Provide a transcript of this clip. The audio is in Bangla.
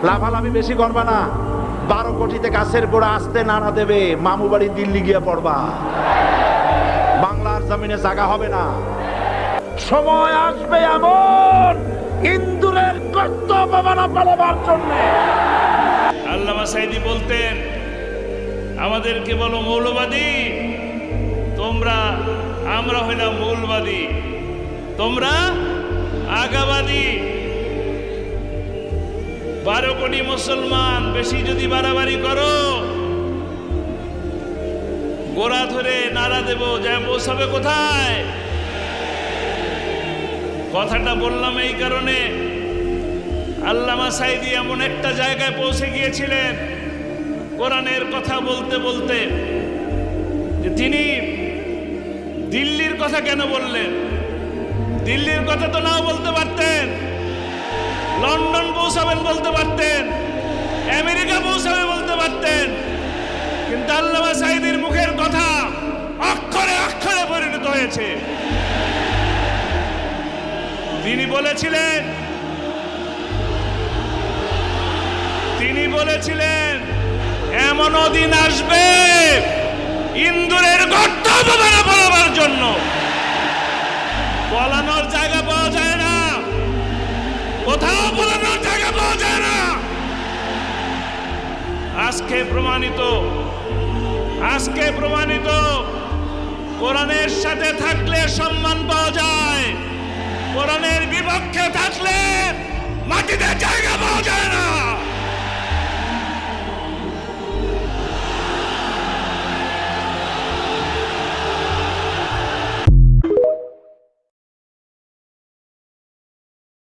লাফালাফি বেশি করবা না। 12 কোটিতে গাছের গোড়া আসতে নাড়া দেবে, মামু বাড়ি দিল্লি গিয়ে পড়বা, বাংলার জমিনে জায়গা হবে না। সময় আসবে এমন ইন্দুরের কর্তব্য পালবার জন্য। আল্লামা সাঈদী বলতেন, আমাদেরকে বলো মৌলবাদী, আমরা হইলাম মৌলবাদী, তোমরা আগাবাদী। 12 কোটি মুসলমান বেশি যদি বাড়াবাড়ি করো, গোড়া ধরে নাড়া দেব, যা পৌঁছাবে কোথায়? কথাটা বললাম এই কারণে, আল্লামা সাঈদী এমন একটা জায়গায় পৌঁছে গিয়েছিলেন কোরআনের কথা বলতে বলতে, যে তিনি দিল্লির কথা কেন বললেন? দিল্লির কথা তো নাও বলতে পারতেন, লন্ডন পৌঁছাবেন বলতে পারতেন, আমেরিকা পৌঁছাবে বলতে পারতেন, কিন্তু আল্লামা সাঈদীর মুখের কথা অক্ষরে অক্ষরে পরিণত হয়েছে। তিনি বলেছিলেন এমনও দিন আসবে ইন্দুরের গর্ত পালাবার জন্য পলানোর জায়গা পাওয়া যায় না, কোথাও পলানোর জায়গা পাওয়া যায় না। আজকে প্রমাণিত কোরআনের সাথে থাকলে সম্মান পাওয়া যায়, কোরআনের বিপক্ষে থাকলে মাটিতে জায়গা